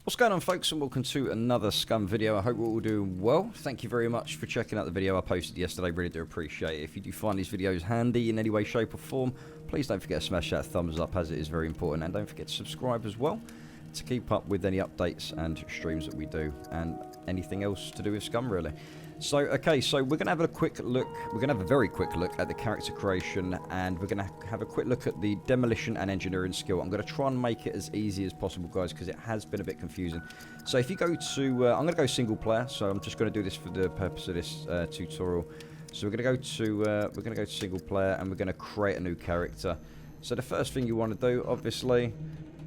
What's going on, folks, and welcome to another Scum video. I hope we're all doing well. Thank you very much for checking out the video I posted yesterday. Really do appreciate it. If you do find these videos handy in any way, shape or form, please don't forget to smash that thumbs up, as it is very important, and don't forget to subscribe as well to keep up with any updates and streams that we do and anything else to do with Scum, really. So, okay, so we're going to have a quick look, we're going to have a very quick look at the character creation, and we're going to have a quick look at the demolition and engineering skill. I'm going to try and make it as easy as possible, guys, because it has been a bit confusing. So if you go to, I'm going to go single player, so I'm just going to do this for the purpose of this tutorial. So we're going to go to single player, and we're going to create a new character. So the first thing you want to do, obviously,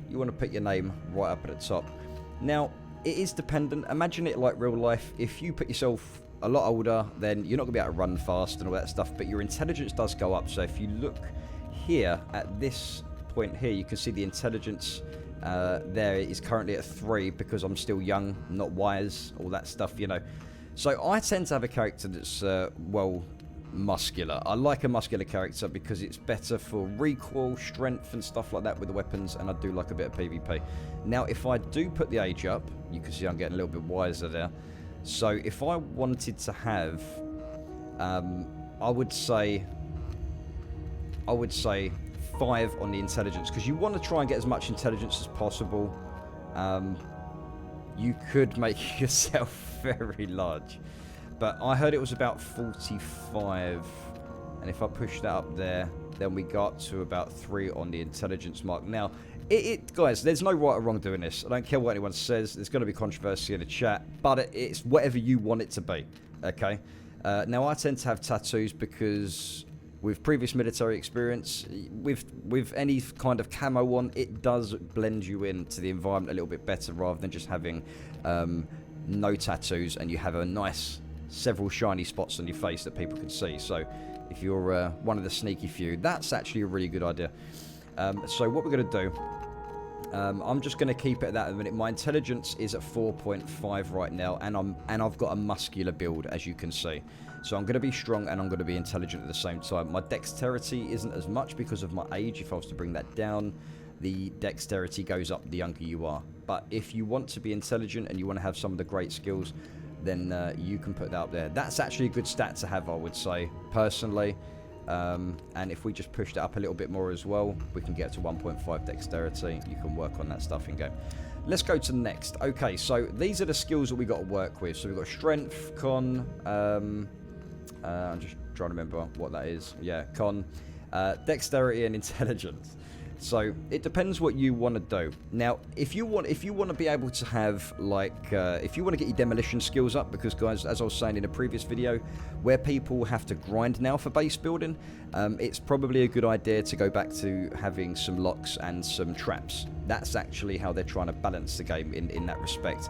you want to put your name right up at the top. Now, it is dependent. Imagine it like real life. If you put yourself a lot older, then you're not going to be able to run fast and all that stuff, but your intelligence does go up. So if you look here at this point here, you can see the intelligence there is currently at 3 because I'm still young, not wise, all that stuff, you know. So I tend to have a character that's, well, muscular. I like a muscular character because it's better for recoil, strength and stuff like that with the weapons, and I do like a bit of PvP. Now, if I do put the age up, you can see I'm getting a little bit wiser there. So if I wanted to have, I would say 5 on the intelligence, because you want to try and get as much intelligence as possible. You could make yourself very large, but I heard it was about 45, and if I push that up there, then we got to about 3 on the intelligence mark. Now, guys, there's no right or wrong doing this. I don't care what anyone says. There's going to be controversy in the chat, but it's whatever you want it to be, okay? Now, I tend to have tattoos because with previous military experience, with any kind of camo on, it does blend you into the environment a little bit better rather than just having no tattoos and you have a nice several shiny spots on your face that people can see. So if you're one of the sneaky few, that's actually a really good idea. So what we're going to do, I'm just going to keep it at that at the minute. My intelligence is at 4.5 right now, and I've got a muscular build, as you can see. So I'm going to be strong and I'm going to be intelligent at the same time. My dexterity isn't as much because of my age. If I was to bring that down, the dexterity goes up the younger you are. But if you want to be intelligent and you want to have some of the great skills, then you can put that up there. That's actually a good stat to have, I would say, personally. And if we just push that up a little bit more as well, we can get to 1.5 dexterity. You can work on that stuff in game. Let's go to the next. Okay, so these are the skills that we got to work with. So we've got strength, con, I'm just trying to remember what that is. Yeah, con, dexterity and intelligence. So it depends what you want to do. Now, if you want to be able to have, like, if you want to get your demolition skills up, because guys, as I was saying in a previous video, where people have to grind now for base building, it's probably a good idea to go back to having some locks and some traps. That's actually how they're trying to balance the game in that respect.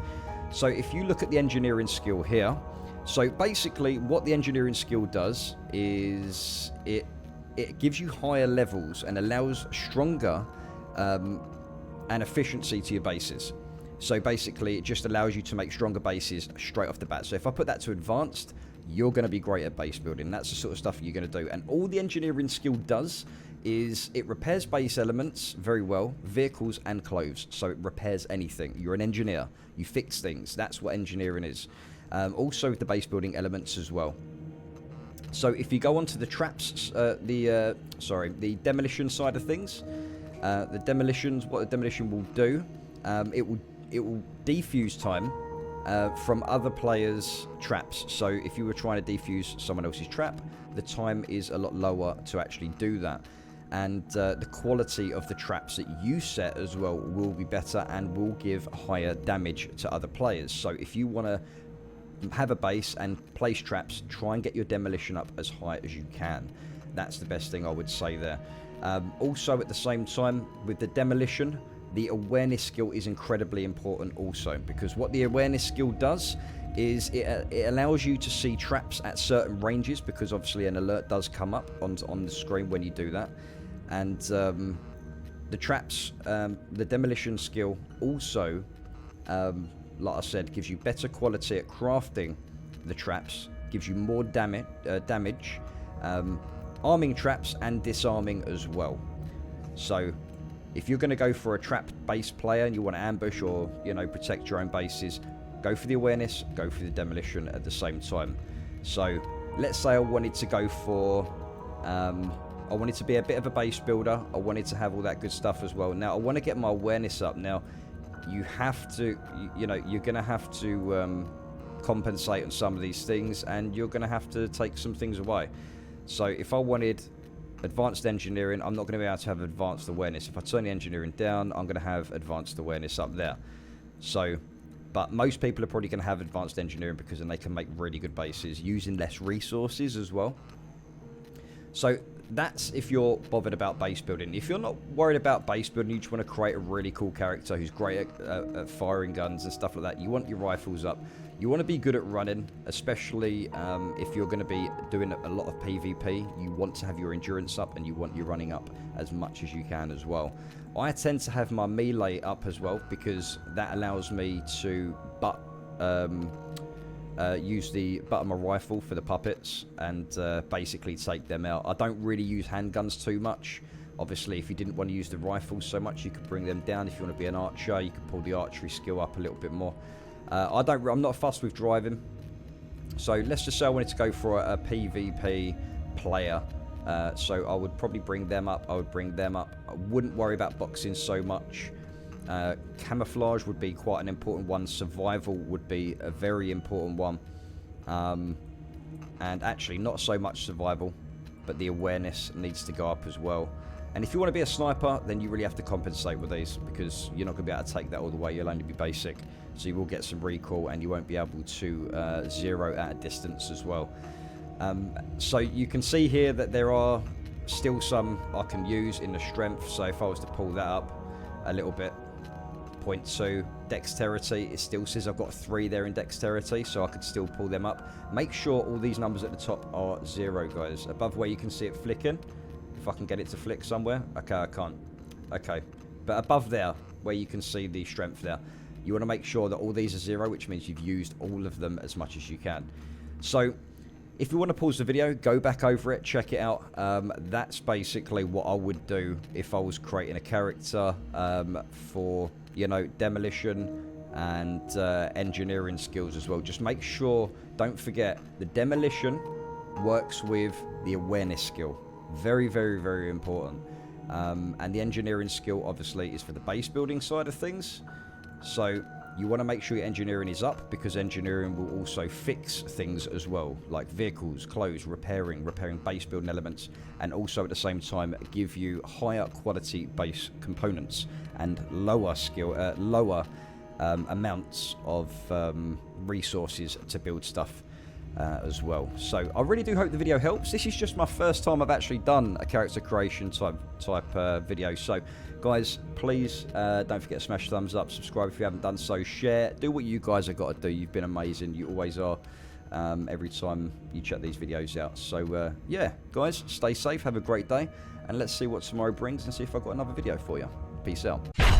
So if you look at the engineering skill here, so basically what the engineering skill does is it gives you higher levels and allows stronger and efficiency to your bases. So basically, it just allows you to make stronger bases straight off the bat. So if I put that to advanced, you're going to be great at base building. That's the sort of stuff you're going to do. And all the engineering skill does is it repairs base elements very well, vehicles and clothes. So it repairs anything. You're an engineer. You fix things. That's what engineering is. Also with the base building elements as well. So if you go onto the traps, the demolition side of things, what the demolition will do, it will defuse time from other players' traps. So if you were trying to defuse someone else's trap, the time is a lot lower to actually do that. And the quality of the traps that you set as well will be better and will give higher damage to other players. So if you want to have a base and place traps, try and get your demolition up as high as you can. That's the best thing I would say there. Also at the same time with the demolition, the awareness skill is incredibly important also, because what the awareness skill does is it allows you to see traps at certain ranges, because obviously an alert does come up on the screen when you do that. And the traps, the demolition skill also like I said, gives you better quality at crafting the traps, gives you more damage, arming traps and disarming as well. So if you're going to go for a trap-based player and you want to ambush or, you know, protect your own bases, go for the awareness, go for the demolition at the same time. So let's say I wanted to go for, I wanted to be a bit of a base builder. I wanted to have all that good stuff as well. Now I want to get my awareness up. Now you have to, you know, you're going to have to compensate on some of these things, and you're going to have to take some things away. So if I wanted advanced engineering, I'm not going to be able to have advanced awareness. If I turn the engineering down, I'm going to have advanced awareness up there. So, but most people are probably going to have advanced engineering because then they can make really good bases using less resources as well. So that's if you're bothered about base building. If you're not worried about base building, you just want to create a really cool character who's great at firing guns and stuff like that. You want your rifles up. You want to be good at running, especially if you're going to be doing a lot of PvP. You want to have your endurance up and you want your running up as much as you can as well. I tend to have my melee up as well because that allows me to use the butt of my rifle for the puppets and basically take them out. I don't really use handguns too much. Obviously, if you didn't want to use the rifles so much, you could bring them down. If you want to be an archer, you could pull the archery skill up a little bit more. I'm not fussed with driving. So let's just say I wanted to go for a PvP player. So I would probably bring them up. I wouldn't worry about boxing so much. Camouflage would be quite an important one. Survival would be a very important one. And actually not so much survival, but the awareness needs to go up as well. And if you want to be a sniper, then you really have to compensate with these because you're not going to be able to take that all the way. You'll only be basic. So you will get some recoil and you won't be able to zero at a distance as well. So you can see here that there are still some I can use in the strength. So if I was to pull that up a little bit, 0.2 dexterity, it still says I've got 3 there in dexterity, so I could still pull them up. Make sure all these numbers at the top are 0, guys. Above where you can see it flicking, if I can get it to flick somewhere. Okay, I can't. Okay, but above there where you can see the strength there, you want to make sure that all these are 0, which means you've used all of them as much as you can. So if you want to pause the video, go back over it, check it out. That's basically what I would do if I was creating a character for, you know, demolition and engineering skills as well. Just make sure, don't forget, the demolition works with the awareness skill. Very, very, very important. And the engineering skill, obviously, is for the base building side of things. So you want to make sure your engineering is up because engineering will also fix things as well, like vehicles, clothes, repairing base building elements, and also at the same time give you higher quality base components and lower amounts of resources to build stuff as well. So I really do hope the video helps. This is just my first time I've actually done a character creation type video. So guys, please don't forget to smash thumbs up, subscribe if you haven't done so, share, do what you guys have got to do. You've been amazing, you always are, every time you check these videos out. So yeah guys, stay safe, have a great day, and let's see what tomorrow brings and see if I've got another video for you. Peace out.